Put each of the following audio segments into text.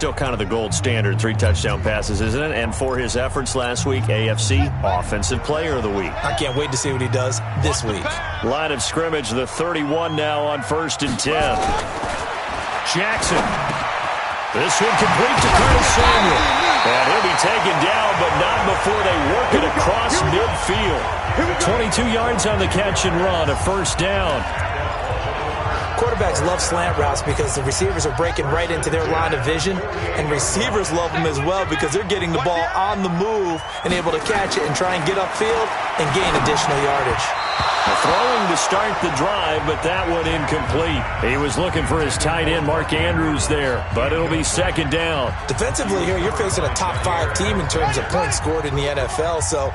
still kind of the gold standard, 3 touchdown passes, isn't it? And for his efforts last week, AFC Offensive Player of the Week. I can't wait to see what he does this week. Line of scrimmage, the 31 now on 1st and 10. Jackson. This one complete to Curtis Samuel. And he'll be taken down, but not before they work it across midfield. 22 yards on the catch and run, a 1st down. Quarterbacks love slant routes because the receivers are breaking right into their line of vision, and receivers love them as well because they're getting the ball on the move and able to catch it and try and get upfield and gain additional yardage. Throwing to start the drive, but that one incomplete. He was looking for his tight end, Mark Andrews, there, but it'll be 2nd down. Defensively here, you're facing a top 5 team in terms of points scored in the NFL, so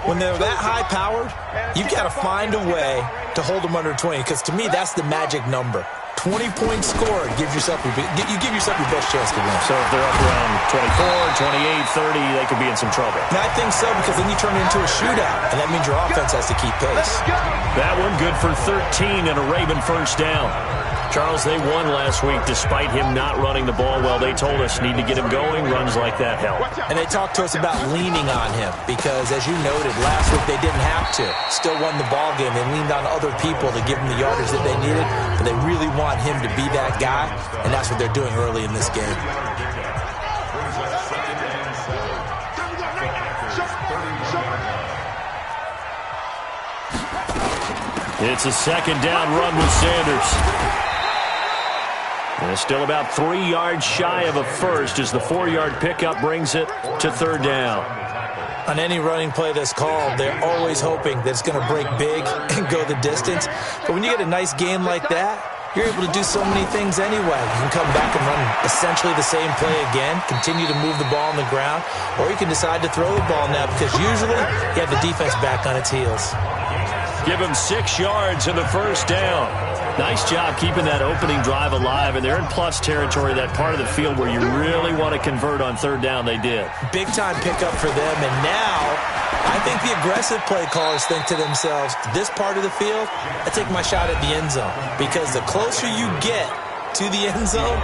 when they're that high-powered, you've got to find a way to hold them under 20, because to me, that's the magic number. 20 points scored, you give yourself your best chance to win. So if they're up around 24, 28, 30, they could be in some trouble. And I think so, because then you turn it into a shootout, and that means your offense has to keep pace. That one good for 13 and a Raven 1st down. Charles, they won last week despite him not running the ball well. They told us need to get him going. Runs like that help. And they talked to us about leaning on him because, as you noted, last week they didn't have to. Still won the ball game. They leaned on other people to give them the yardage that they needed, but they really want him to be that guy, and that's what they're doing early in this game. It's a 2nd down run with Sanders. And it's still about 3 yards shy of a 1st as the 4-yard pickup brings it to 3rd down. On any running play that's called, they're always hoping that it's going to break big and go the distance. But when you get a nice game like that, you're able to do so many things anyway. You can come back and run essentially the same play again, continue to move the ball on the ground, or you can decide to throw the ball now because usually you have the defense back on its heels. Give him 6 yards in the 1st down. Nice job keeping that opening drive alive, and they're in plus territory, that part of the field where you really want to convert on 3rd down. They did. Big-time pickup for them, and now I think the aggressive play callers think to themselves, this part of the field, I take my shot at the end zone, because the closer you get to the end zone,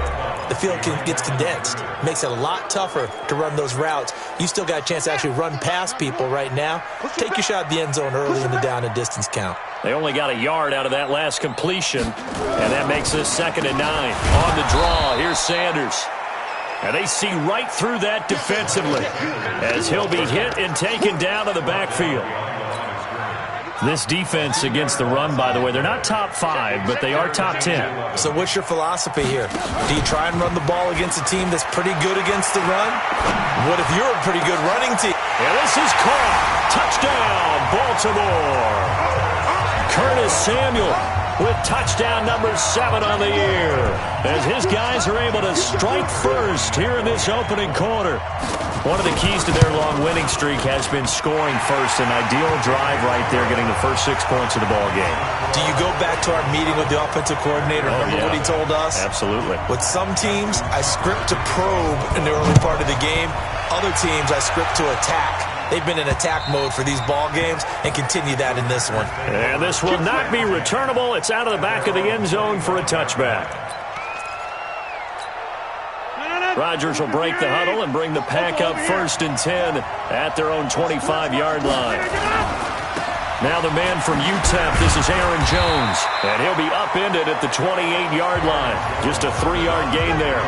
the field gets condensed. Makes it a lot tougher to run those routes. You still got a chance to actually run past people right now. Take your shot at the end zone early in the down and distance count. They only got a yard out of that last completion, and that makes this 2nd and 9. On the draw, here's Sanders. And they see right through that defensively as he'll be hit and taken down to the backfield. This defense against the run, by the way, they're not top 5, but they are top 10. So what's your philosophy here? Do you try and run the ball against a team that's pretty good against the run? What if you're a pretty good running team? And this is caught. Touchdown, Baltimore. Curtis Samuel with touchdown number 7 on the year as his guys are able to strike first here in this opening quarter. One of the keys to their long winning streak has been scoring first. An ideal drive right there, getting the first 6 points of the ball game. Do you go back to our meeting with the offensive coordinator? Remember what he told us? Absolutely. With some teams, I script to probe in the early part of the game. Other teams, I script to attack. They've been in attack mode for these ball games and continue that in this one. And this will not be returnable. It's out of the back of the end zone for a touchback. Rodgers will break the huddle and bring the pack up 1st and 10 at their own 25-yard line. Now the man from UTEP, this is Aaron Jones, and he'll be upended at the 28-yard line. Just a 3-yard gain there.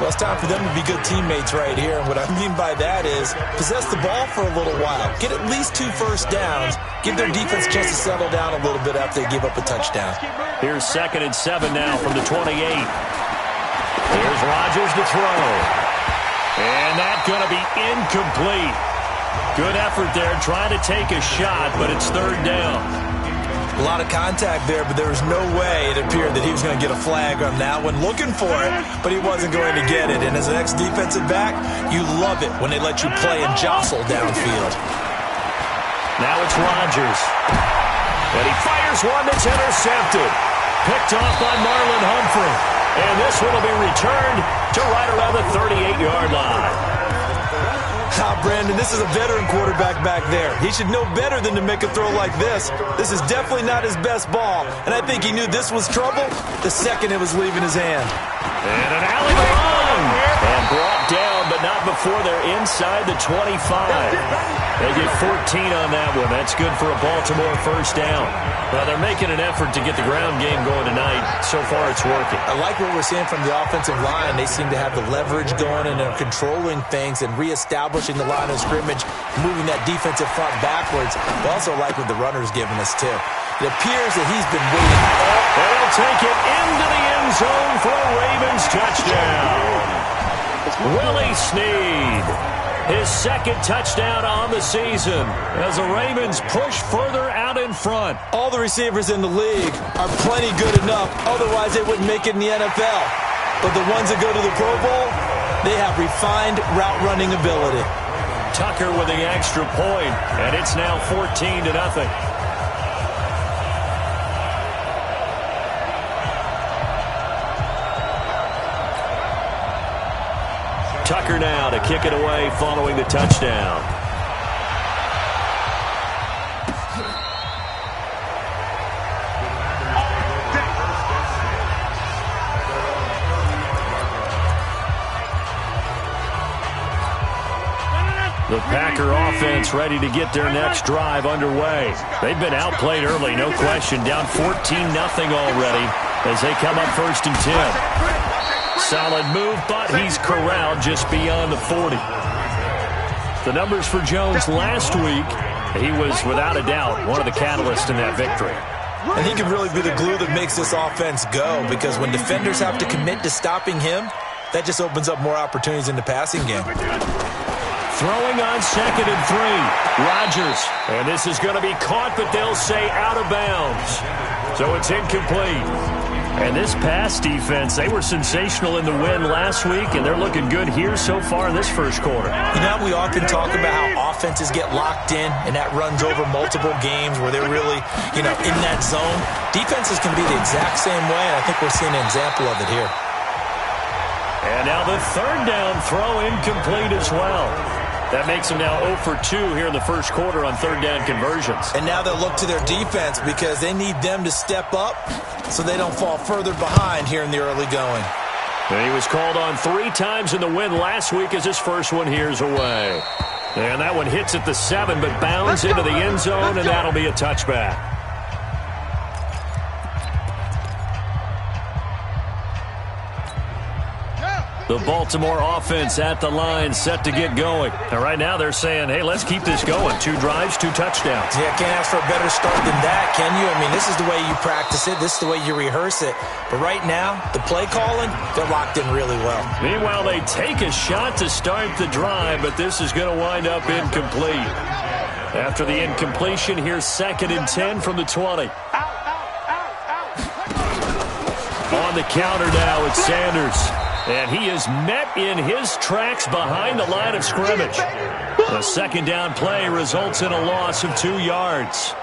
Well, it's time for them to be good teammates right here. And what I mean by that is possess the ball for a little while. Get at least 2 first downs. Give their defense a chance to settle down a little bit after they give up a touchdown. Here's 2nd and 7 now from the 28. Here's Rodgers to throw. And that's going to be incomplete. Good effort there, trying to take a shot, but it's 3rd down. A lot of contact there, but there was no way it appeared that he was going to get a flag on that one. Looking for it, but he wasn't going to get it. And as an ex-defensive back, you love it when they let you play and jostle downfield. Now it's Rodgers. And he fires one that's intercepted. Picked off by Marlon Humphrey. And this one will be returned to right around the 38-yard line. Brandon, this is a veteran quarterback back there. He should know better than to make a throw like this. This is definitely not his best ball, and I think he knew this was trouble the second it was leaving his hand. And an alley run. before they're inside the 25. They get 14 on that one. That's good for a Baltimore first down. Well, they're making an effort to get the ground game going tonight. So far, it's working. I like what we're seeing from the offensive line. They seem to have the leverage going, and they're controlling things and reestablishing the line of scrimmage, moving that defensive front backwards. I also like what the runner's giving us, too. It appears that he's been waiting. And he'll take it into the end zone for a Ravens touchdown. Willie Snead, his second touchdown on the season as the Ravens push further out in front. All the receivers in the league are plenty good enough. Otherwise, they wouldn't make it in the NFL. But the ones that go to the Pro Bowl, they have refined route running ability. Tucker with the extra point, and it's now 14-0. Tucker now to kick it away following the touchdown. The Packer offense ready to get their next drive underway. They've been outplayed early, no question. Down 14-0 already as they come up 1st and 10. Solid move, but he's corralled just beyond the 40. The numbers for Jones last week, he was without a doubt one of the catalysts in that victory. And he can really be the glue that makes this offense go, because when defenders have to commit to stopping him, that just opens up more opportunities in the passing game. Throwing on 2nd and 3. Rodgers. And this is going to be caught, but they'll say out of bounds. So it's incomplete. And this pass defense, they were sensational in the win last week, and they're looking good here so far in this first quarter. You know, we often talk about how offenses get locked in, and that runs over multiple games where they're really, in that zone. Defenses can be the exact same way, and I think we're seeing an example of it here. And now the 3rd down throw incomplete as well. That makes them now 0 for 2 here in the first quarter on 3rd down conversions. And now they'll look to their defense because they need them to step up so they don't fall further behind here in the early going. And he was called on 3 times in the win last week as his first one here's away. And that one hits at the 7 but bounds into the end zone, and that'll be a touchback. The Baltimore offense at the line, set to get going. And right now they're saying, hey, let's keep this going. 2 drives, 2 touchdowns. Yeah, can't ask for a better start than that, can you? I mean, this is the way you practice it. This is the way you rehearse it. But right now, the play calling, they're locked in really well. Meanwhile, they take a shot to start the drive, but this is going to wind up incomplete. After the incompletion, here's 2nd and 10 from the 20. On the counter now, it's Sanders. And he is met in his tracks behind the line of scrimmage. The 2nd down play results in a loss of 2 yards.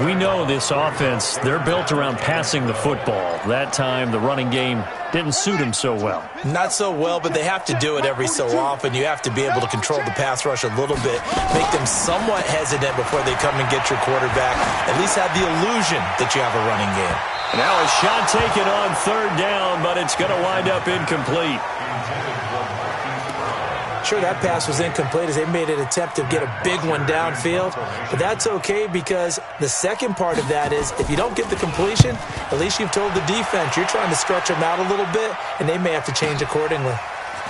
We know this offense, they're built around passing the football. That time, the running game didn't suit him so well. Not so well, but they have to do it every so often. You have to be able to control the pass rush a little bit, make them somewhat hesitant before they come and get your quarterback. At least have the illusion that you have a running game. Now a shot taken on 3rd down, but it's going to wind up incomplete. Sure, that pass was incomplete as they made an attempt to get a big one downfield. But that's okay because the second part of that is if you don't get the completion, at least you've told the defense you're trying to stretch them out a little bit, and they may have to change accordingly.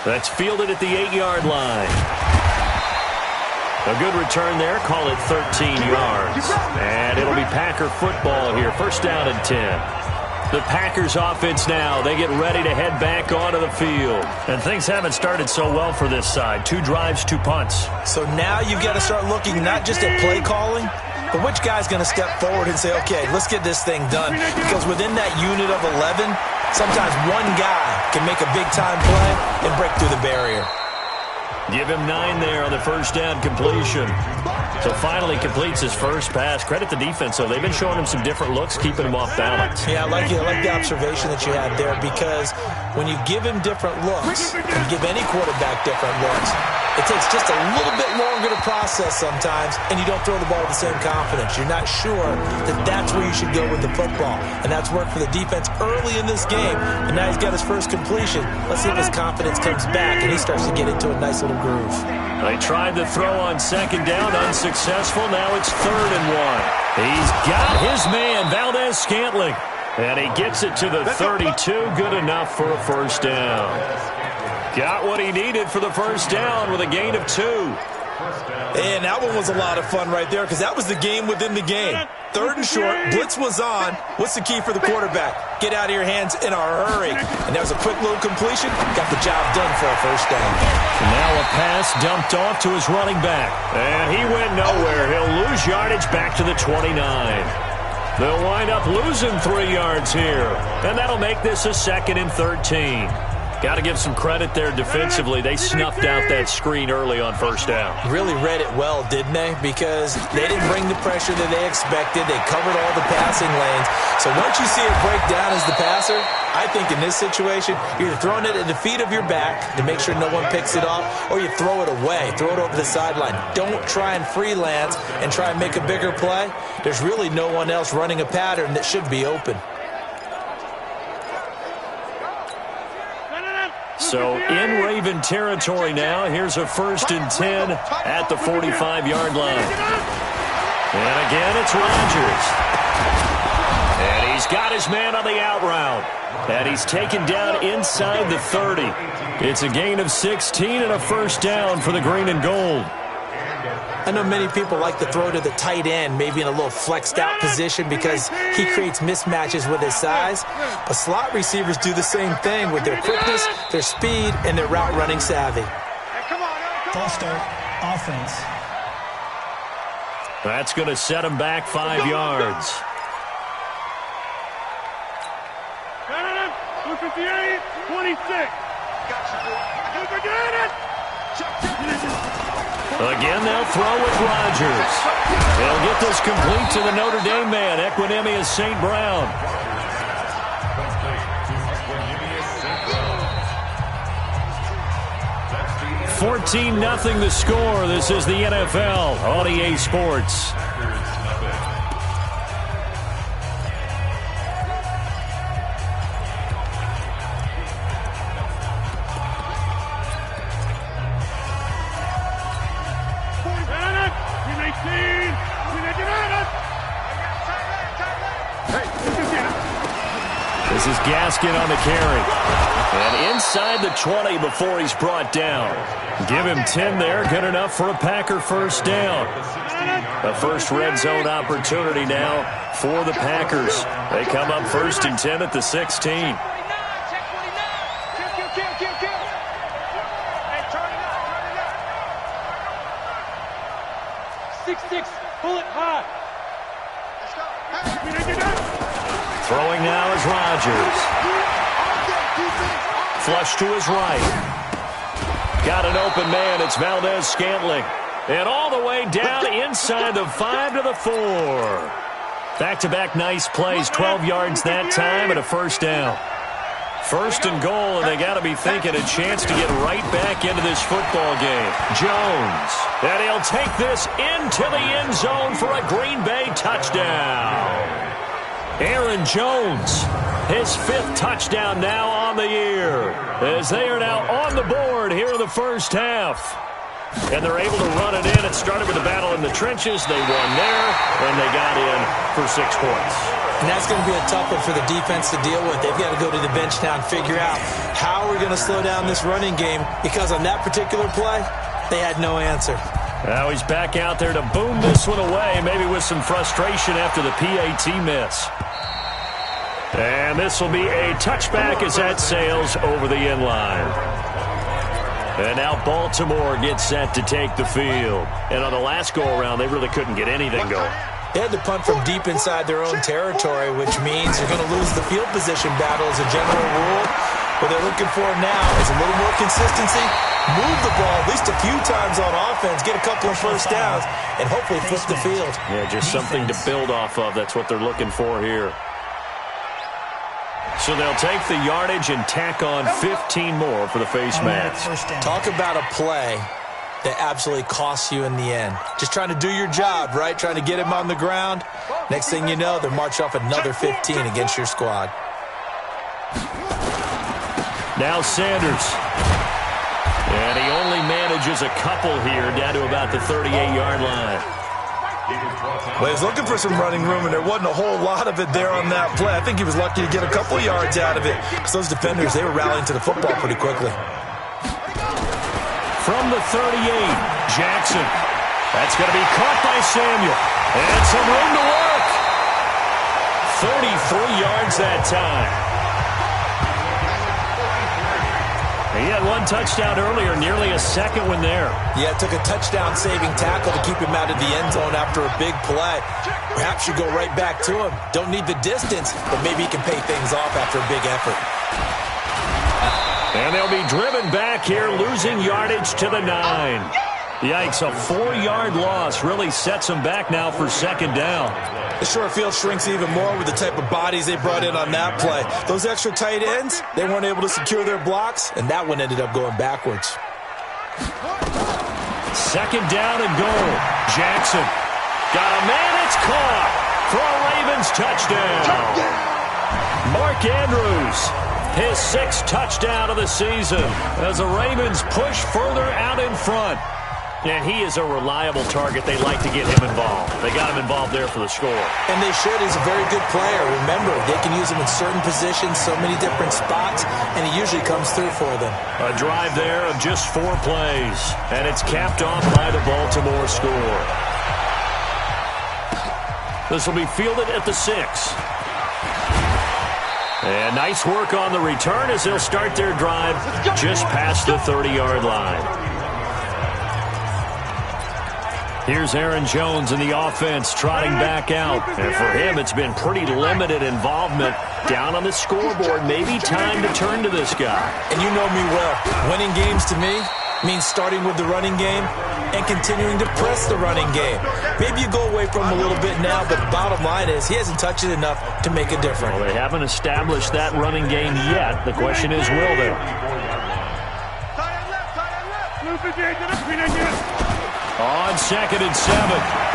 That's fielded at the 8-yard line. A good return there. Call it 13 yards. And it'll be Packer football here. 1st down and 10. The Packers offense now. They get ready to head back onto the field. And things haven't started so well for this side. 2 drives, 2 punts. So now you've got to start looking not just at play calling, but which guy's going to step forward and say, okay, let's get this thing done. Because within that unit of 11, sometimes one guy can make a big-time play and break through the barrier. Give him 9 there on the 1st down completion. So finally completes his first pass. Credit the defense, though. They've been showing him some different looks, keeping him off balance. Yeah, I like the observation that you had there because when you give him different looks, and give any quarterback different looks, It takes just a little bit longer to process sometimes, and you don't throw the ball with the same confidence. You're not sure that that's where you should go with the football. And that's worked for the defense early in this game. And now he's got his first completion. Let's see if his confidence comes back and he starts to get into a nice little groove. They tried to throw on second down, unsuccessful. Now it's 3rd and 1. He's got his man, Valdez-Scantling. And he gets it to the 32, good enough for a first down. Got what he needed for the first down with a gain of 2. And that one was a lot of fun right there because that was the game within the game. 3rd and short, blitz was on. What's the key for the quarterback? Get out of your hands in a hurry. And that was a quick little completion. Got the job done for a first down. And now a pass dumped off to his running back. And he went nowhere. He'll lose yardage back to the 29. They'll wind up losing 3 yards here. And that'll make this a 2nd and 13. Got to give some credit there defensively. They snuffed out that screen early on first down. Really read it well, didn't they? Because they didn't bring the pressure that they expected. They covered all the passing lanes. So once you see it break down as the passer, I think in this situation, you're either throwing it at the feet of your back to make sure no one picks it off, or you throw it away, throw it over the sideline. Don't try and freelance and try and make a bigger play. There's really no one else running a pattern that should be open. So in Raven territory now, here's a 1st and 10 at the 45-yard line. And again, it's Rodgers. And he's got his man on the out route. And he's taken down inside the 30. It's a gain of 16 and a first down for the green and gold. I know many people like to throw to the tight end, maybe in a little flexed out position because he creates mismatches with his size. But slot receivers do the same thing with their quickness, their speed, and their route running savvy. False start, offense. That's going to set him back 5 yards. 26. Again, they'll throw with Rodgers. They'll get this complete to the Notre Dame man, Equanimous St. Brown. $14-0 the score. This is the NFL on EA Sports. This is Gaskin on the carry. And inside the 20 before he's brought down. Give him 10 there. Good enough for a Packer first down. A first red zone opportunity now for the Packers. They come up 1st and 10 at the 16. Throwing now is Rodgers. Flush to his right. Got an open man. It's Valdez-Scantling. And all the way down inside the 5 to the 4. Back-to-back nice plays. 12 yards that time and a first down. 1st and goal, and they got to be thinking a chance to get right back into this football game. Jones. And he'll take this into the end zone for a Green Bay touchdown. Aaron Jones, his 5th touchdown now on the year, as they are now on the board here in the first half. And they're able to run it in. It started with a battle in the trenches. They won there, and they got in for 6 points. And that's going to be a tough one for the defense to deal with. They've got to go to the bench now and figure out how we're going to slow down this running game, because on that particular play, they had no answer. Now he's back out there to boom this one away, maybe with some frustration after the PAT miss. And this will be a touchback as that sails over the end line. And now Baltimore gets set to take the field. And on the last go-around, they really couldn't get anything going. They had to punt from deep inside their own territory, which means you're going to lose the field position battle as a general rule. What they're looking for now is a little more consistency, move the ball at least a few times on offense, get a couple of first downs, and hopefully flip the field. Yeah, just something to build off of. That's what they're looking for here. So they'll take the yardage and tack on 15 more for the face mask. Talk about a play that absolutely costs you in the end. Just trying to do your job, right? Trying to get him on the ground. Next thing you know, they're marching off another 15 against your squad. Now Sanders. And he only manages a couple here down to about the 38-yard line. Well, he was looking for some running room, and there wasn't a whole lot of it there on that play. I think he was lucky to get a couple yards out of it because those defenders, they were rallying to the football pretty quickly. From the 38, Jackson. That's going to be caught by Samuel. And some room to work. 33 yards that time. He had one touchdown earlier, nearly a second one there. Yeah, it took a touchdown-saving tackle to keep him out of the end zone after a big play. Perhaps you go right back to him. Don't need the distance, but maybe he can pay things off after a big effort. And they'll be driven back here, losing yardage to the 9. Yikes, a 4-yard loss really sets them back now for second down. The short field shrinks even more with the type of bodies they brought in on that play. Those extra tight ends, they weren't able to secure their blocks, and that one ended up going backwards. Second down and goal. Jackson. Got a man, it's caught for a Ravens touchdown. Mark Andrews, his 6th touchdown of the season as the Ravens push further out in front. And he is a reliable target. They like to get him involved. They got him involved there for the score. And they should. He's a very good player. Remember, they can use him in certain positions, so many different spots, and he usually comes through for them. A drive there of just 4 plays, and it's capped off by the Baltimore score. This will be fielded at the 6. And nice work on the return as they'll start their drive just past the 30-yard line. Here's Aaron Jones in the offense trotting back out. And for him, it's been pretty limited involvement down on the scoreboard. Maybe time to turn to this guy. And you know me well. Winning games to me means starting with the running game and continuing to press the running game. Maybe you go away from him a little bit now, but the bottom line is he hasn't touched it enough to make a difference. Well, they haven't established that running game yet. The question is, will they? On 2nd and 7,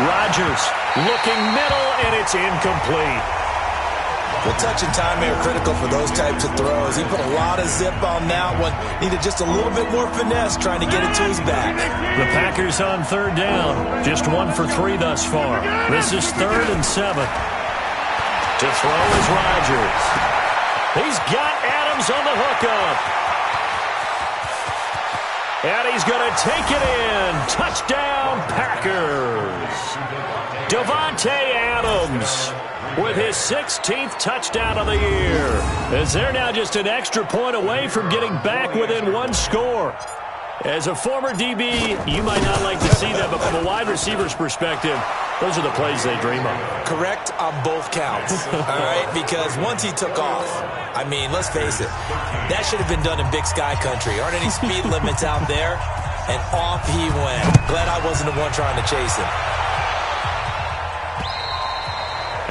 Rodgers looking middle, and it's incomplete. Well, touch and timing are critical for those types of throws. He put a lot of zip on that one. Needed just a little bit more finesse trying to get it to his back. The Packers on 3rd down. Just 1 for 3 thus far. This is 3rd and 7. To throw is Rodgers. He's got Adams on the hookup. And he's going to take it in. Touchdown, Packers. Davante Adams with his 16th touchdown of the year. As they're now just an extra point away from getting back within 1 score. As a former DB, you might not like to see that, but from a wide receiver's perspective, those are the plays they dream of. Correct on both counts, all right? Because once he took off, I mean, let's face it, that should have been done in Big Sky Country. Aren't any speed limits out there? And off he went. Glad I wasn't the one trying to chase him.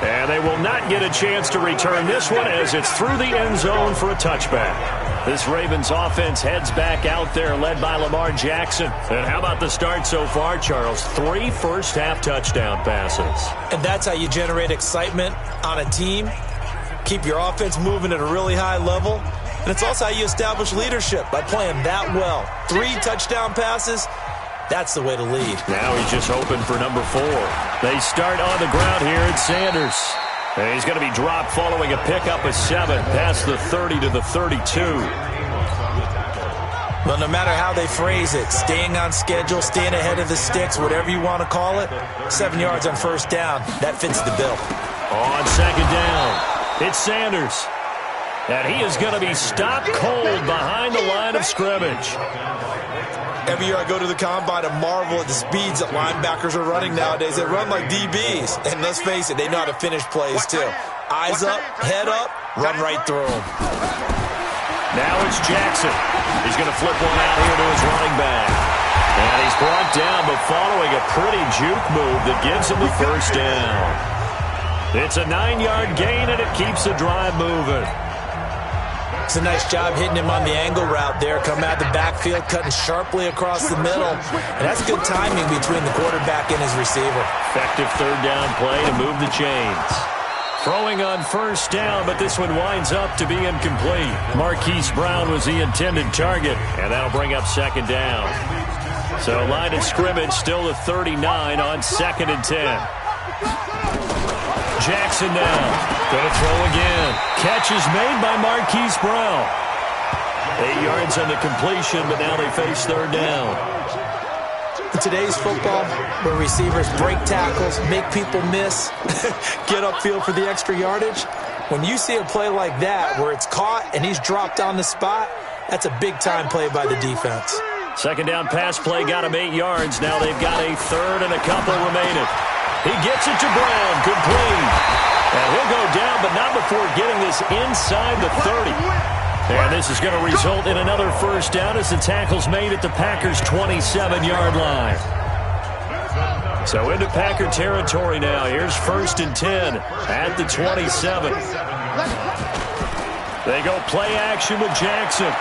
And they will not get a chance to return this one as it's through the end zone for a touchback. This Ravens offense heads back out there, led by Lamar Jackson. And how about the start so far, Charles? 3 first-half touchdown passes. And that's how you generate excitement on a team. Keep your offense moving at a really high level. And it's also how you establish leadership, by playing that well. 3 touchdown passes, that's the way to lead. Now he's just hoping for number 4. They start on the ground here at Sanders. And he's going to be dropped following a pickup of 7 past the 30 to the 32. Well, no matter how they phrase it, staying on schedule, staying ahead of the sticks, whatever you want to call it, 7 yards on first down, that fits the bill. On 2nd down, it's Sanders. And he is going to be stopped cold behind the line of scrimmage. Every year I go to the combine and marvel at the speeds that linebackers are running nowadays. They run like DBs. And let's face it, they know how to finish plays too. Eyes up, head up, run right through them. Now it's Jackson. He's going to flip one out here to his running back. And he's brought down, but following a pretty juke move that gives him the first down. It's a 9-yard gain, and it keeps the drive moving. It's a nice job hitting him on the angle route there. Coming out of the backfield, cutting sharply across the middle. And that's good timing between the quarterback and his receiver. Effective third down play to move the chains. Throwing on first down, but this one winds up to be incomplete. Marquise Brown was the intended target, and that'll bring up second down. So line of scrimmage still to 39 on 2nd and 10. Jackson now. Going to throw again. Catch is made by Marquise Brown. 8 yards on the completion, but now they face third down. In today's football, where receivers break tackles, make people miss, get upfield for the extra yardage, when you see a play like that where it's caught and he's dropped on the spot, that's a big-time play by the defense. Second down pass play got him 8 yards. Now they've got a third and a couple remaining. He gets it to Brown, complete. And he'll go down, but not before getting this inside the 30. And this is going to result in another first down as the tackle's made at the Packers' 27-yard line. So into Packer territory now. Here's 1st and 10 at the 27. They go play action with Jackson.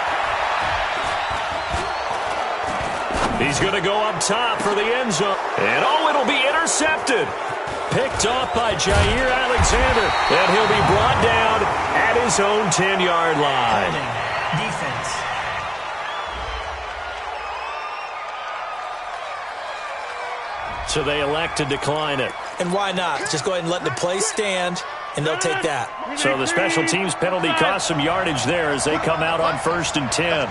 He's going to go up top for the end zone. And it'll be intercepted. Picked off by Jair Alexander. And he'll be brought down at his own 10-yard line. Defense. So they elect to decline it. And why not? Just go ahead and let the play stand, and they'll take that. So the special teams penalty cost some yardage there as they come out on 1st and 10.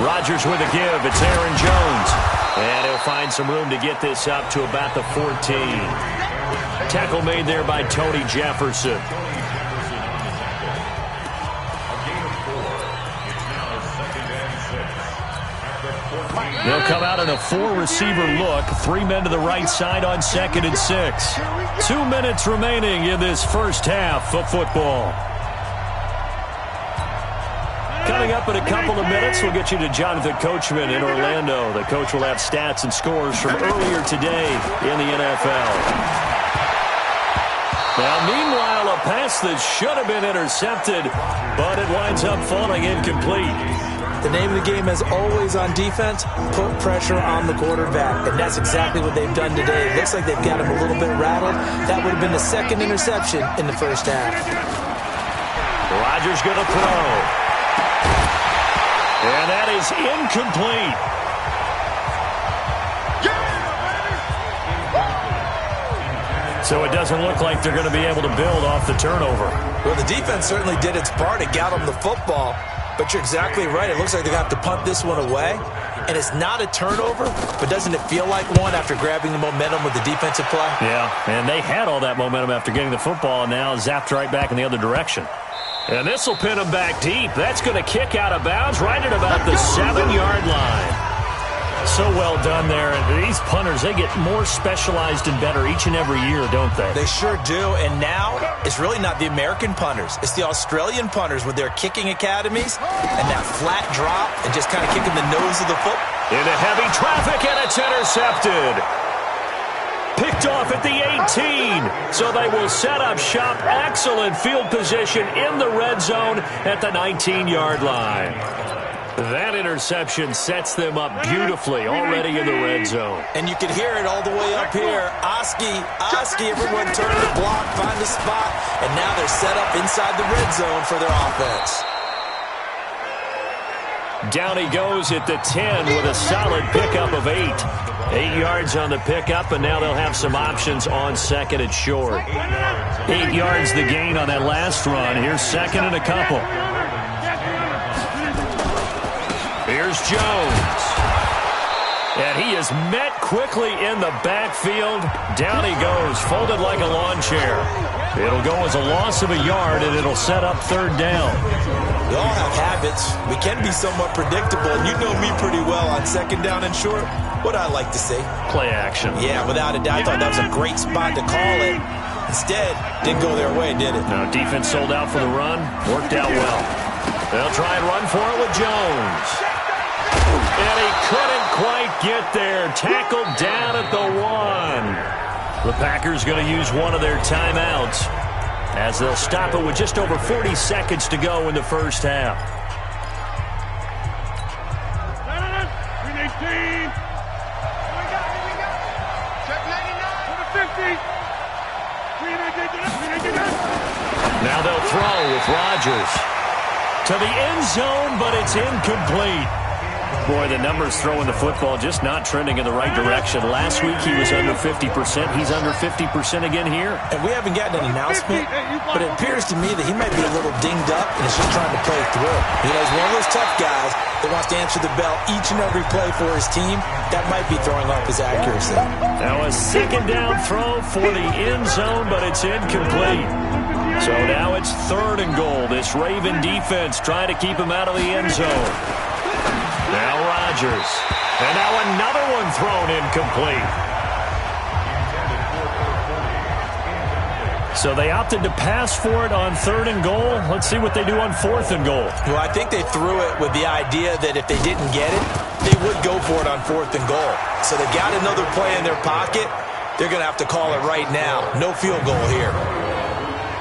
Rodgers with a give. It's Aaron Jones. And he'll find some room to get this up to about the 14. Tackle made there by Tony Jefferson. They'll come out in a 4-receiver look. 3 men to the right side on 2nd and 6. 2 minutes remaining in this first half of football. Coming up in a couple of minutes, we'll get you to Jonathan Coachman in Orlando. The coach will have stats and scores from earlier today in the NFL. Now, meanwhile, a pass that should have been intercepted, but it winds up falling incomplete. The name of the game, as always on defense, put pressure on the quarterback. And that's exactly what they've done today. It looks like they've got him a little bit rattled. That would have been the 2nd interception in the first half. Rodgers going to throw. And that is incomplete. So it doesn't look like they're going to be able to build off the turnover. Well, the defense certainly did its part. It got them the football. But you're exactly right. It looks like they're going to have to punt this one away. And it's not a turnover, but doesn't it feel like one after grabbing the momentum with the defensive play? Yeah, and they had all that momentum after getting the football, and now zapped right back in the other direction. And this will pin him back deep. That's going to kick out of bounds right at about the 7-yard line. So well done there. And these punters, they get more specialized and better each and every year, don't they? They sure do. And now it's really not the American punters. It's the Australian punters with their kicking academies and that flat drop and just kind of kicking the nose of the foot. Into heavy traffic, and it's intercepted. Picked off at the 18. So they will set up shop. Excellent field position in the red zone at the 19-yard line. That interception sets them up beautifully already in the red zone. And you can hear it all the way up here. Oski, everyone turn the block, find a spot, and now they're set up inside the red zone for their offense. Down he goes at the 10 with a solid pickup of 8. 8 yards on the pickup, and now they'll have some options on 2nd and short. 8 yards the gain on that last run. Here's 2nd and a couple. Here's Jones. And he is met quickly in the backfield. Down he goes, folded like a lawn chair. It'll go as a loss of a yard, and it'll set up 3rd down. We all have habits. We can be somewhat predictable, and you know me pretty well on 2nd down and short. What I like to see. Play action. Yeah, without a doubt. I thought that was a great spot to call it. Instead, didn't go their way, did it? No, defense sold out for the run. Worked out well. They'll try and run for it with Jones. And he couldn't quite get there. Tackled down at the 1. The Packers going to use one of their timeouts. as they'll stop it with just over 40 seconds to go in the first half. We need team. Check 99. 50. Now they'll throw with Rodgers. To the end zone, but it's incomplete. Boy, the numbers throwing the football just not trending in the right direction. Last week he was under 50%. He's under 50% again here. And we haven't gotten an announcement, but it appears to me that he might be a little dinged up and is just trying to play through. You know, he's one of those tough guys that wants to answer the bell each and every play for his team. That might be throwing off his accuracy. Now a second down throw for the end zone, but it's incomplete. So now it's 3rd and goal. This Raven defense trying to keep him out of the end zone. Now Rodgers. And now another one thrown incomplete. So they opted to pass for it on 3rd and goal. Let's see what they do on 4th and goal. Well, I think they threw it with the idea that if they didn't get it, they would go for it on 4th and goal. So they got another play in their pocket. They're going to have to call it right now. No field goal here.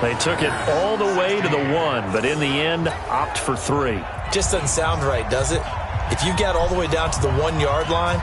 They took it all the way to the 1, but in the end, opt for 3. Just doesn't sound right, does it? If you get all the way down to the 1-yard line,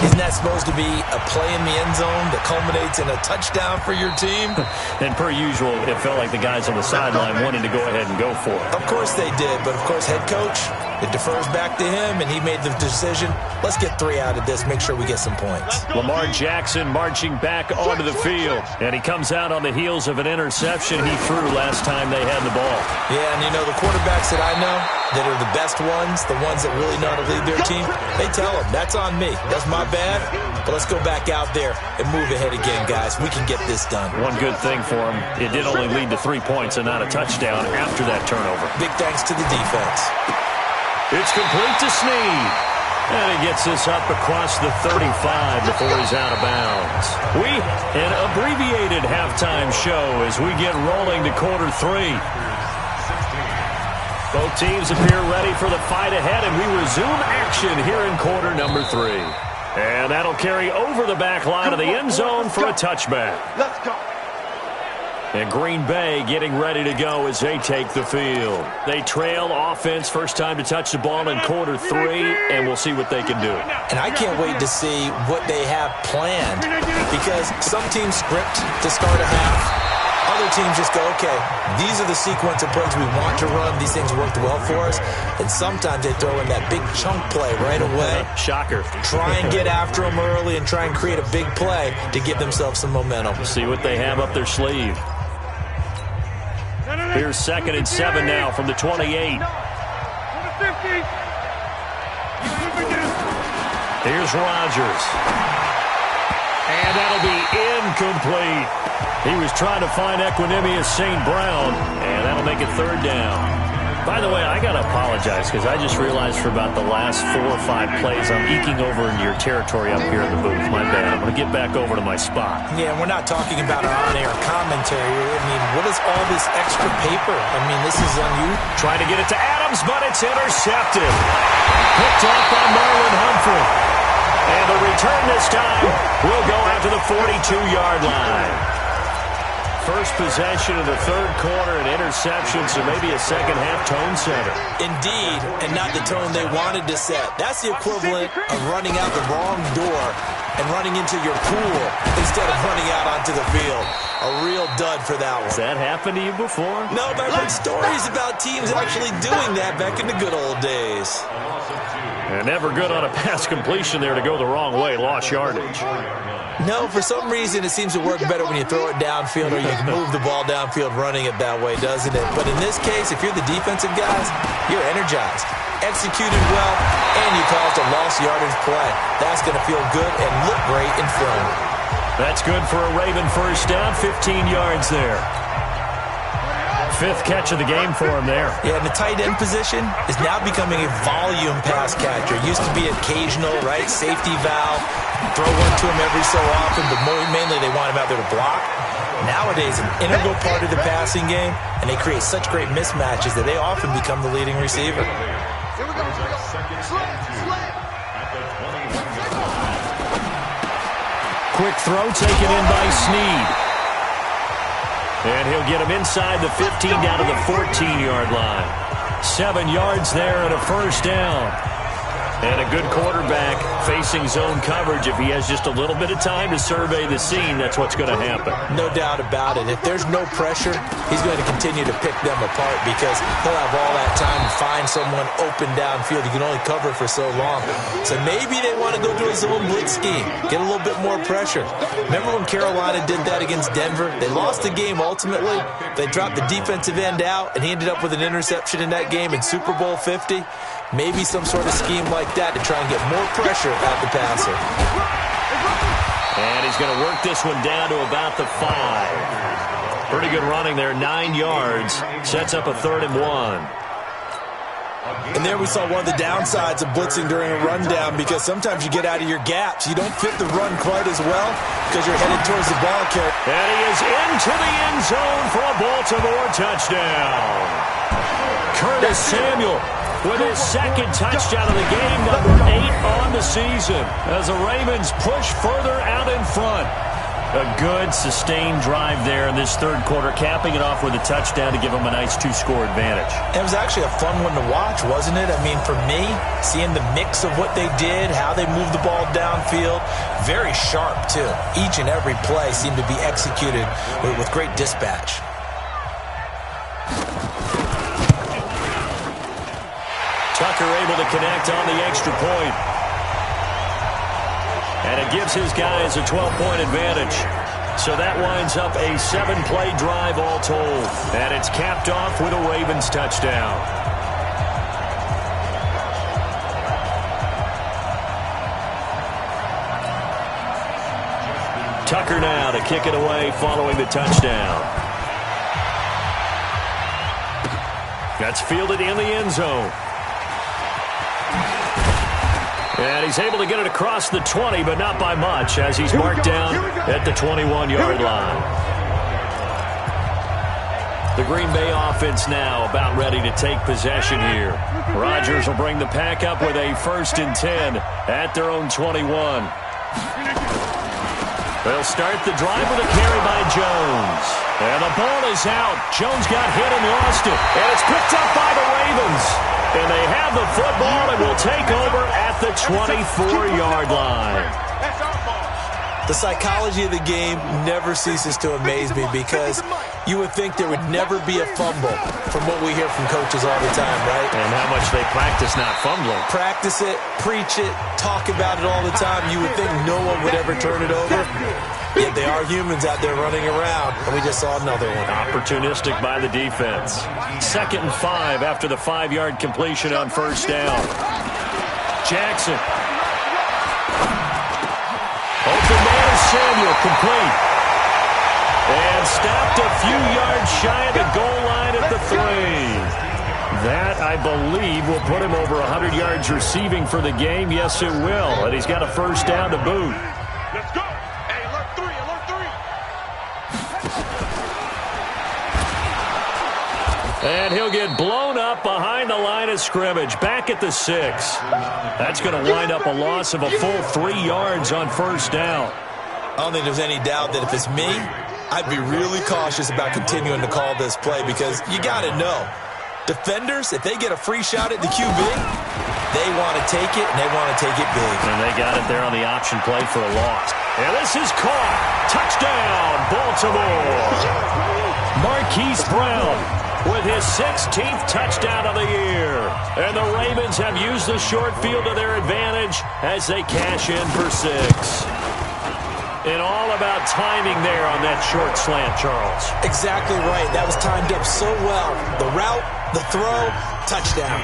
isn't that supposed to be a play in the end zone that culminates in a touchdown for your team? And per usual, it felt like the guys on the sideline wanted to go ahead and go for it. Of course they did, but of course head coach, it defers back to him, and he made the decision, let's get 3 out of this, make sure we get some points. Lamar Jackson marching back onto the field, and he comes out on the heels of an interception he threw last time they had the ball. Yeah, and you know, the quarterbacks that I know that are the best ones, the ones that really know how to lead their team, they tell them, that's on me, that's my bad, but let's go back out there and move ahead again, guys. We can get this done. One good thing for him, it did only lead to 3 points and not a touchdown after that turnover. Big thanks to the defense. It's complete to Snead. And he gets this up across the 35 before he's out of bounds. An abbreviated halftime show as we get rolling to quarter 3. Both teams appear ready for the fight ahead, and we resume action here in quarter number 3. And that'll carry over the back line of the end zone for a touchback. Let's go. And Green Bay getting ready to go as they take the field. They trail offense, first time to touch the ball in quarter 3, and we'll see what they can do. And I can't wait to see what they have planned, because some teams script to start a half. Other teams just go, okay, these are the sequence of plays we want to run. These things worked well for us. And sometimes they throw in that big chunk play right away. Shocker. Try and get after them early and try and create a big play to give themselves some momentum. See what they have up their sleeve. Here's 2nd and 7 now from the 28. Here's Rodgers. And that'll be incomplete. He was trying to find Equanimous St. Brown, and that'll make it 3rd down. By the way, I got to apologize because I just realized for about the last 4 or 5 plays I'm eking over into your territory up here in the booth. My bad. I'm going to get back over to my spot. Yeah, and we're not talking about our on-air commentary. I mean, what is all this extra paper? I mean, this is on you. Trying to get it to Adams, but it's intercepted. Picked up by Marlon Humphrey. And the return this time will go out to the 42-yard line. First possession of the 3rd quarter, an interception, so maybe a second-half tone setter. Indeed, and not the tone they wanted to set. That's the equivalent of running out the wrong door and running into your pool instead of running out onto the field. A real dud for that one. Has that happened to you before? No, but I've heard stories about teams actually doing that back in the good old days. And never good on a pass completion there to go the wrong way, lost yardage. No, for some reason it seems to work better when you throw it downfield or you can move the ball downfield running it that way, doesn't it? But in this case, if you're the defensive guys, you're energized, executed well, and you caused a lost yardage play. That's going to feel good and look great in film. That's good for a Raven first down, 15 yards there. 5th catch of the game for him there. Yeah, and the tight end position is now becoming a volume pass catcher. Used to be occasional, right? Safety valve. Throw one to him every so often, but mainly they want him out there to block. Nowadays, an integral part of the passing game, and they create such great mismatches that they often become the leading receiver. Quick throw taken in by Snead. And he'll get him inside the 15 down to the 14-yard line. 7 yards there and a first down. And a good quarterback facing zone coverage. If he has just a little bit of time to survey the scene, that's what's going to happen. No doubt about it. If there's no pressure, he's going to continue to pick them apart because he'll have all that time to find someone open downfield. He can only cover for so long. So maybe they want to go to a zone blitz scheme, get a little bit more pressure. Remember when Carolina did that against Denver? They lost the game ultimately. They dropped the defensive end out, and he ended up with an interception in that game in Super Bowl 50. Maybe some sort of scheme like that to try and get more pressure at the passer. And he's going to work this one down to about the 5. Pretty good running there, 9 yards. Sets up a 3rd and 1. And there we saw one of the downsides of blitzing during a rundown because sometimes you get out of your gaps. You don't fit the run quite as well because you're headed towards the ball carrier. And he is into the end zone for a Baltimore touchdown. Curtis Samuel with his 2nd touchdown of the game, number 8 on the season, as the Ravens push further out in front. A good, sustained drive there in this 3rd quarter, capping it off with a touchdown to give them a nice 2-score advantage. It was actually a fun one to watch, wasn't it? I mean, for me, seeing the mix of what they did, how they moved the ball downfield, very sharp, too. Each and every play seemed to be executed with great dispatch. Tucker able to connect on the extra point. And it gives his guys a 12-point advantage. So that winds up a 7-play drive all told. And it's capped off with a Ravens touchdown. Tucker now to kick it away following the touchdown. That's fielded in the end zone. And he's able to get it across the 20, but not by much, as he's marked down at the 21-yard line. The Green Bay offense now about ready to take possession here. Rodgers will bring the pack up with a 1st and 10 at their own 21. They'll start the drive with a carry by Jones. And the ball is out. Jones got hit and lost it. And it's picked up by the Ravens. And they have the football and will take over at the 24-yard line. The psychology of the game never ceases to amaze me because you would think there would never be a fumble from what we hear from coaches all the time, right? And how much they practice not fumbling. Practice it, preach it, talk about it all the time. You would think no one would ever turn it over. Yet they are humans out there running around, and we just saw another one. Opportunistic by the defense. 2nd and 5 after the 5-yard completion on 1st down. Jackson. Open man is Samuel, complete. And stopped a few yards shy of the goal line at the 3. That, I believe, will put him over 100 yards receiving for the game. Yes, it will. And he's got a 1st down to boot. Let's go. Hey, alert 3, alert 3. And he'll get blown up behind the line of scrimmage, back at the 6. That's going to wind up a loss of a full 3 yards on 1st down. I don't think there's any doubt that if it's me, I'd be really cautious about continuing to call this play because you got to know, defenders, if they get a free shot at the QB, they want to take it, and they want to take it big. And they got it there on the option play for a loss. And this is caught. Touchdown, Baltimore. Marquise Brown with his 16th touchdown of the year. And the Ravens have used the short field to their advantage as they cash in for 6. And all about timing there on that short slant, Charles. Exactly right. That was timed up so well. The route, the throw, touchdown.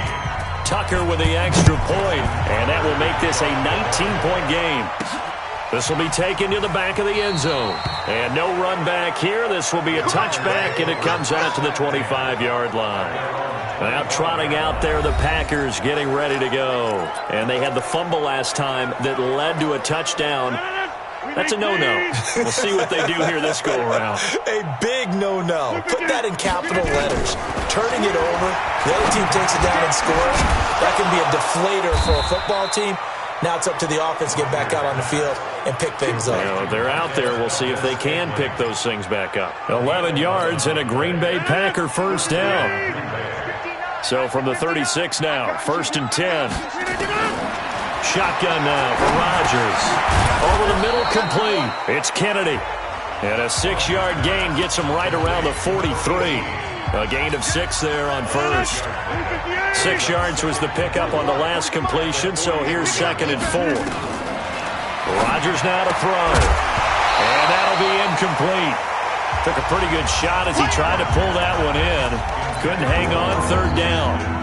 Tucker with the extra point, and that will make this a 19-point game. This will be taken to the back of the end zone. And no run back here. This will be a touchback, and it comes out to the 25-yard line. Now trotting out there, the Packers getting ready to go. And they had the fumble last time that led to a touchdown. That's a no-no. We'll see what they do here this go-around. A big no-no. Put that in capital letters. Turning it over, the other team takes it down and scores. That can be a deflator for a football team. Now it's up to the offense to get back out on the field and pick things up. Well, if they're out there, we'll see if they can pick those things back up. 11 yards and a Green Bay Packer first down. So from the 36 now, 1st and 10. Shotgun now for Rodgers. Over the middle, complete. It's Kennedy. And a 6-yard gain gets him right around the 43. A gain of 6 there on first. 6 yards was the pickup on the last completion, so here's 2nd and 4. Rodgers now to throw. And that'll be incomplete. Took a pretty good shot as he tried to pull that one in. Couldn't hang on, 3rd down.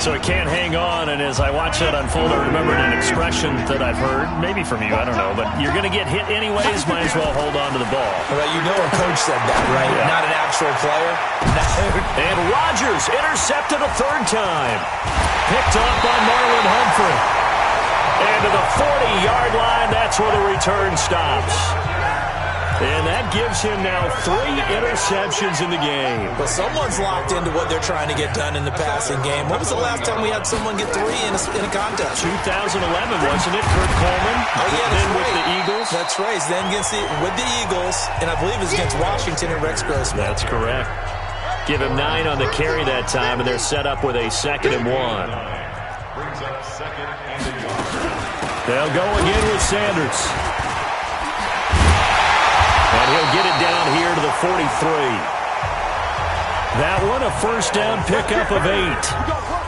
So he can't hang on, and as I watch that unfold, I remembered an expression that I've heard, maybe from you, I don't know, but you're going to get hit anyways, might as well hold on to the ball. Well, you know a coach said that, right? Yeah. Not an actual player. And Rodgers intercepted a 3rd time. Picked up by Marlon Humphrey. And to the 40-yard line, that's where the return stops. And that gives him now 3 interceptions in the game. Well, someone's locked into what they're trying to get done in the passing game. When was the last time we had someone get 3 in a contest? 2011, wasn't it? Kurt Coleman. Oh, yeah, then right. With the Eagles. That's right. Then with the Eagles, and I believe it's against Washington and Rex Grossman. That's correct. Give him 9 on the carry that time, and they're set up with a 2nd and 1. They'll go again with Sanders. And he'll get it down here to the 43. That one, a 1st down pickup of 8.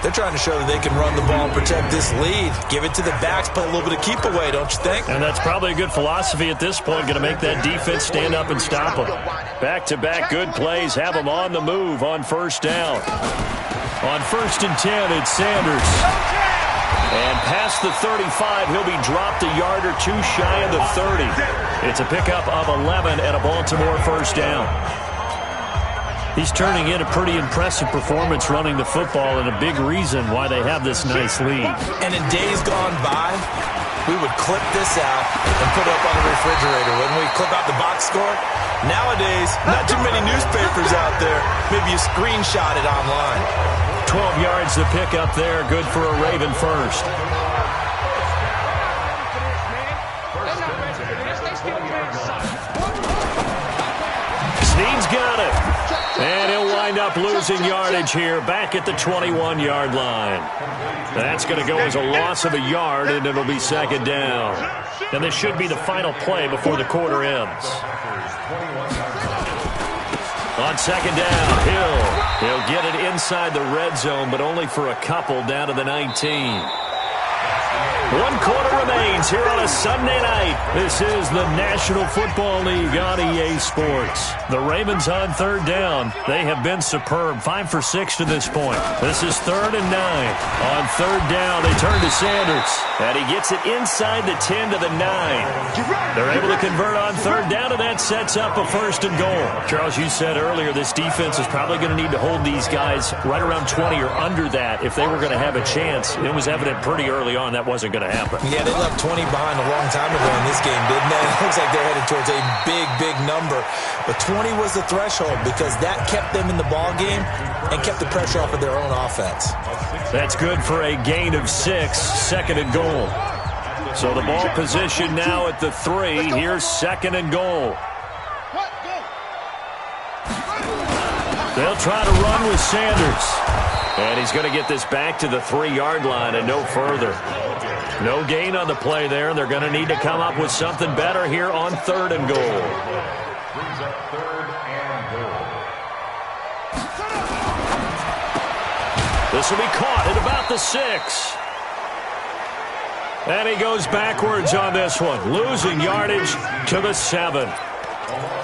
They're trying to show that they can run the ball and protect this lead. Give it to the backs, play a little bit of keep away, don't you think? And that's probably a good philosophy at this point, going to make that defense stand up and stop them. Back-to-back good plays, have them on the move on 1st down. On 1st and 10, it's Sanders. And past the 35, he'll be dropped a yard or 2 shy of the 30. It's a pickup of 11 and a Baltimore 1st down. He's turning in a pretty impressive performance running the football, and a big reason why they have this nice lead. And in days gone by, we would clip this out and put it up on the refrigerator. When we clip out the box score, nowadays, not too many newspapers out there. Maybe you screenshot it online. 12 yards to pick up there. Good for a Raven first. Snead's got it. And he'll wind up losing yardage here back at the 21-yard line. That's going to go as a loss of a yard, and it'll be 2nd down. And this should be the final play before the quarter ends. On 2nd down, he'll get it inside the red zone, but only for a couple down to the 19. 1 quarter remains here on a Sunday night. This is the National Football League on EA Sports. The Ravens on 3rd down. They have been superb. 5 for 6 to this point. This is 3rd and 9. On 3rd down, they turn to Sanders. And he gets it inside the 10 to the 9. They're able to convert on 3rd down, and that sets up a 1st and goal. Charles, you said earlier this defense is probably going to need to hold these guys right around 20 or under that if they were going to have a chance. It was evident pretty early on that wasn't going to happen. Yeah, they left 20 behind a long time ago in this game, didn't they? It looks like they're headed towards a big, big number. But 20 was the threshold because that kept them in the ball game and kept the pressure off of their own offense. That's good for a gain of 6, 2nd and goal. So the ball position now at the 3. Here's 2nd and goal. They'll try to run with Sanders. And he's going to get this back to the 3-yard line and no further. No gain on the play there. They're going to need to come up with something better here on 3rd and goal. This will be caught at about the 6. And he goes backwards on this one, losing yardage to the 7.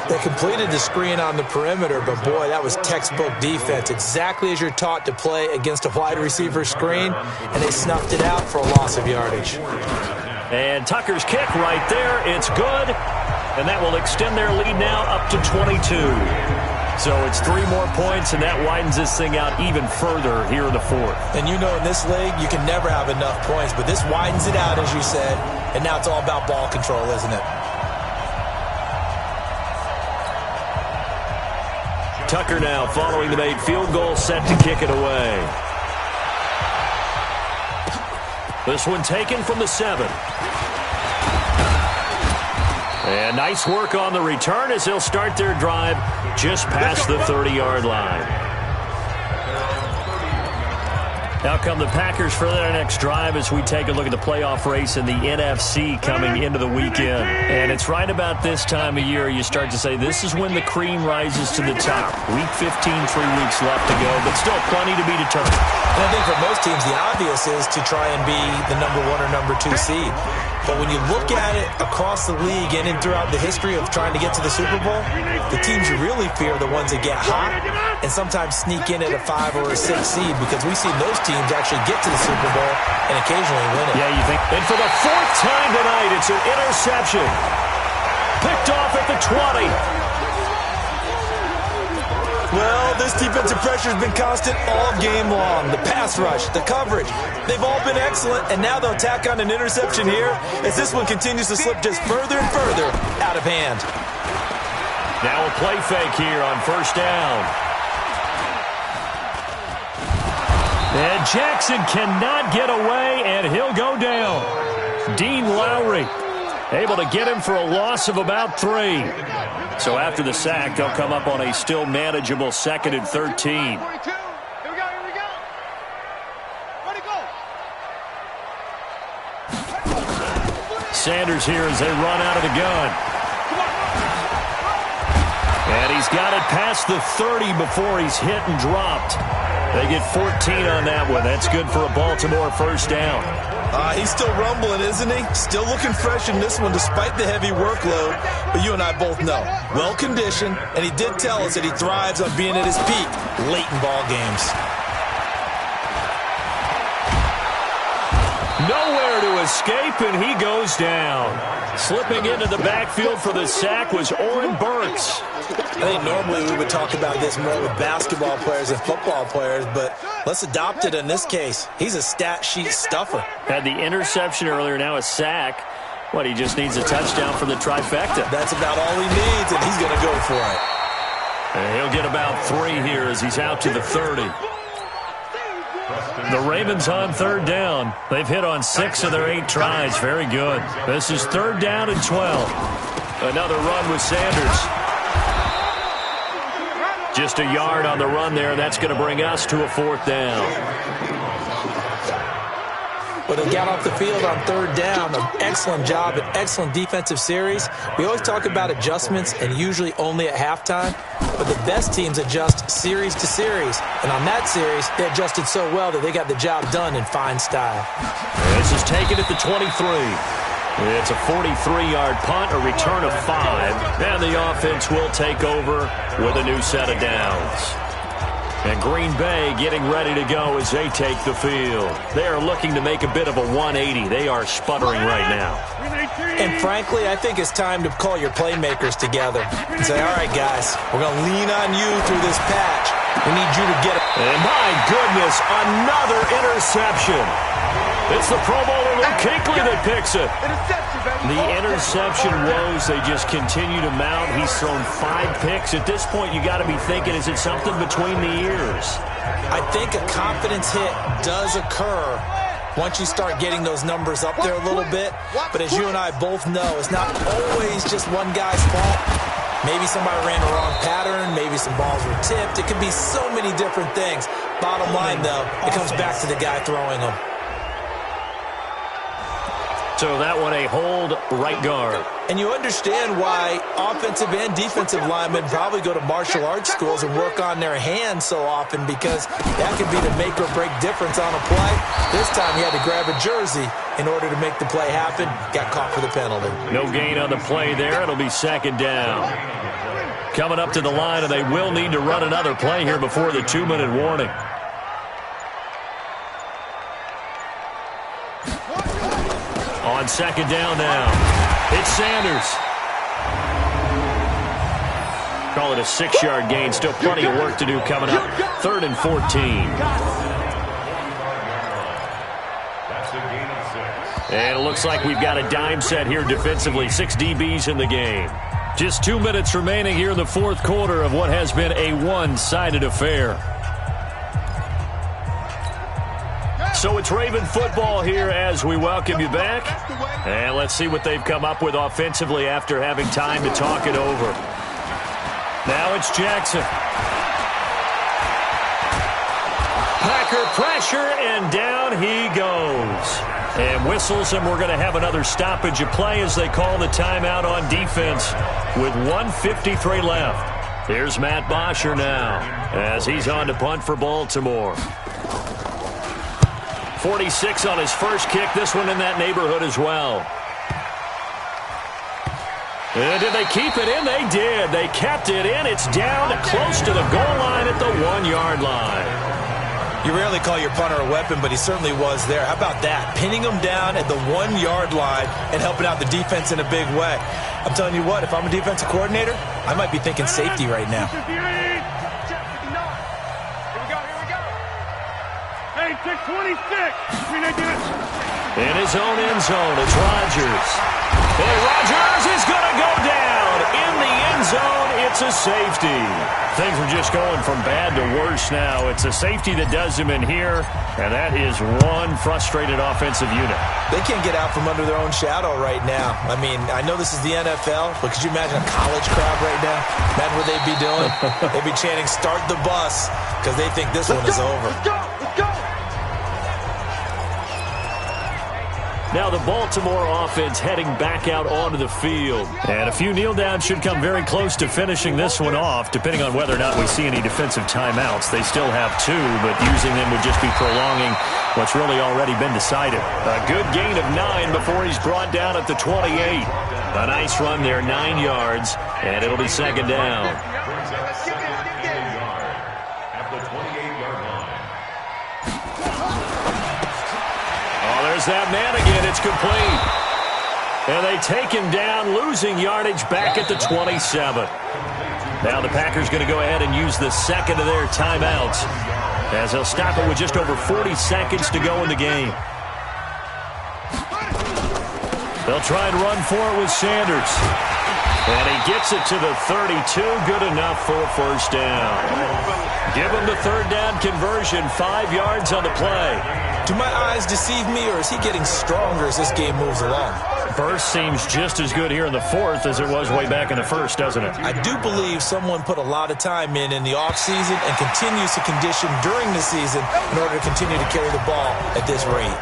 They completed the screen on the perimeter, but boy, that was textbook defense. Exactly as you're taught to play against a wide receiver screen, and they snuffed it out for a loss of yardage. And Tucker's kick right there. It's good, and that will extend their lead now up to 22. So it's 3 more points, and that widens this thing out even further here in the 4th. And you know in this league, you can never have enough points, but this widens it out, as you said, and now it's all about ball control, isn't it? Tucker now following the made field goal, set to kick it away. This one taken from the 7. And nice work on the return as they'll start their drive just past the 30-yard line. Now come the Packers for their next drive as we take a look at the playoff race in the NFC coming into the weekend. And it's right about this time of year you start to say this is when the cream rises to the top. Week 15, 3 weeks left to go, but still plenty to be determined. And I think for most teams, the obvious is to try and be the number 1 or number 2 seed. But when you look at it across the league and in throughout the history of trying to get to the Super Bowl, the teams you really fear are the ones that get hot and sometimes sneak in at a 5 or a 6 seed, because we've seen those teams actually get to the Super Bowl and occasionally win it. Yeah, you think. And for the 4th time tonight, it's an interception. Picked off at the 20. Well, this defensive pressure has been constant all game long. The pass rush, the coverage, they've all been excellent, and now they'll tack on an interception here as this one continues to slip just further and further out of hand. Now a play fake here on 1st down. And Jackson cannot get away, and he'll go down. Dean Lowry able to get him for a loss of about 3. So after the sack, they'll come up on a still manageable 2nd and 13. Here we go. Ready, go. Sanders here as they run out of the gun. And he's got it past the 30 before he's hit and dropped. They get 14 on that one. That's good for a Baltimore 1st down. He's still rumbling, isn't he? Still looking fresh in this one despite the heavy workload. But you and I both know, well-conditioned, and he did tell us that he thrives on being at his peak late in ball games. Nowhere to escape, and he goes down. Slipping into the backfield for the sack was Oren Burks. I think normally we would talk about this more with basketball players and football players, but let's adopt it in this case. He's a stat sheet stuffer. Had the interception earlier, now a sack. What, he just needs a touchdown for the trifecta. That's about all he needs, and he's going to go for it. And he'll get about 3 here as he's out to the 30. The Ravens on 3rd down. They've hit on 6 of their 8 tries. Very good. This is 3rd down and 12. Another run with Sanders. Just a yard on the run there. That's going to bring us to a 4th down. Well, they got off the field on 3rd down. An excellent job, an excellent defensive series. We always talk about adjustments, and usually only at halftime. But the best teams adjust series to series. And on that series, they adjusted so well that they got the job done in fine style. This is taken at the 23. It's a 43-yard punt, a return of 5. And the offense will take over with a new set of downs. And Green Bay getting ready to go as they take the field. They are looking to make a bit of a 180. They are sputtering right now. And frankly, I think it's time to call your playmakers together and say, all right, guys, we're going to lean on you through this patch. We need you to get it. And my goodness, another interception. It's the Pro Bowler Luke Kuechly that picks it. The interception woes, they just continue to mount. He's thrown 5 picks. At this point, you got to be thinking, is it something between the ears? I think a confidence hit does occur once you start getting those numbers up there a little bit. But as you and I both know, it's not always just one guy's fault. Maybe somebody ran the wrong pattern. Maybe some balls were tipped. It could be so many different things. Bottom line, though, it comes back to the guy throwing them. So that one a hold right guard. And you understand why offensive and defensive linemen probably go to martial arts schools and work on their hands so often, because that could be the make or break difference on a play. This time he had to grab a jersey in order to make the play happen. Got caught for the penalty. No gain on the play there. It'll be 2nd down. Coming up to the line, and they will need to run another play here before the 2-minute warning. On 2nd down now, it's Sanders. Call it a 6-yard gain. Still plenty of work to do coming up. 3rd and 14. And it looks like we've got a dime set here defensively. 6 DBs in the game. Just 2 minutes remaining here in the 4th quarter of what has been a one-sided affair. So it's Raven football here as we welcome you back. And let's see what they've come up with offensively after having time to talk it over. Now it's Jackson. Packer pressure, and down he goes. And whistles, and we're going to have another stoppage of play as they call the timeout on defense with 1:53 left. Here's Matt Bosher now as he's on to punt for Baltimore. 46 on his first kick. This one in that neighborhood as well. And did they keep it in? They did. They kept it in. It's down close to the goal line at the 1-yard line. You rarely call your punter a weapon, but he certainly was there. How about that? Pinning him down at the 1-yard line and helping out the defense in a big way. I'm telling you what, if I'm a defensive coordinator, I might be thinking safety right now. Here we go. Hey, 626. In his own end zone, it's Rodgers. And Rodgers is going to go down. In the end zone, it's a safety. Things are just going from bad to worse now. It's a safety that does him in here, and that is one frustrated offensive unit. They can't get out from under their own shadow right now. I mean, I know this is the NFL, but could you imagine a college crowd right now? Imagine what they'd be doing. They'd be chanting, "Start the bus," because they think this one is over. Let's go. Now the Baltimore offense heading back out onto the field. And a few kneel downs should come very close to finishing this one off, depending on whether or not we see any defensive timeouts. They still have 2, but using them would just be prolonging what's really already been decided. A good gain of 9 before he's brought down at the 28. A nice run there, 9 yards, and it'll be second down. There's that man again. It's complete. And they take him down, losing yardage back at the 27. Now the Packers going to go ahead and use the second of their timeouts as they'll stop it with just over 40 seconds to go in the game. They'll try and run for it with Sanders. And he gets it to the 32. Good enough for a first down. Give him the third down conversion. 5 yards on the play. Do my eyes deceive me, or is he getting stronger as this game moves along? Burst seems just as good here in the fourth as it was way back in the first, doesn't it? I do believe someone put a lot of time in the offseason and continues to condition during the season in order to continue to carry the ball at this rate.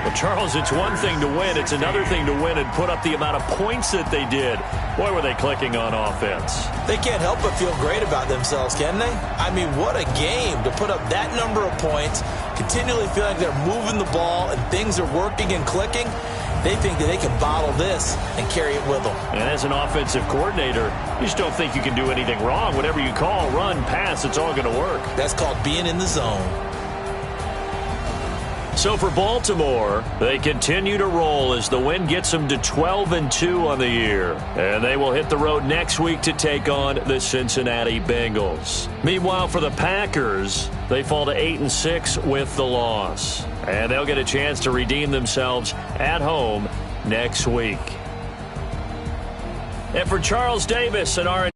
Well, Charles, it's one thing to win. It's another thing to win and put up the amount of points that they did. Boy, were they clicking on offense. They can't help but feel great about themselves, can they? I mean, what a game to put up that number of points, continually feel like they're moving the ball and things are working and clicking. They think that they can bottle this and carry it with them. And as an offensive coordinator, you just don't think you can do anything wrong. Whatever you call, run, pass, it's all going to work. That's called being in the zone. So for Baltimore, they continue to roll as the win gets them to 12-2 on the year. And they will hit the road next week to take on the Cincinnati Bengals. Meanwhile, for the Packers, they fall to 8-6 with the loss. And they'll get a chance to redeem themselves at home next week. And for Charles Davis and our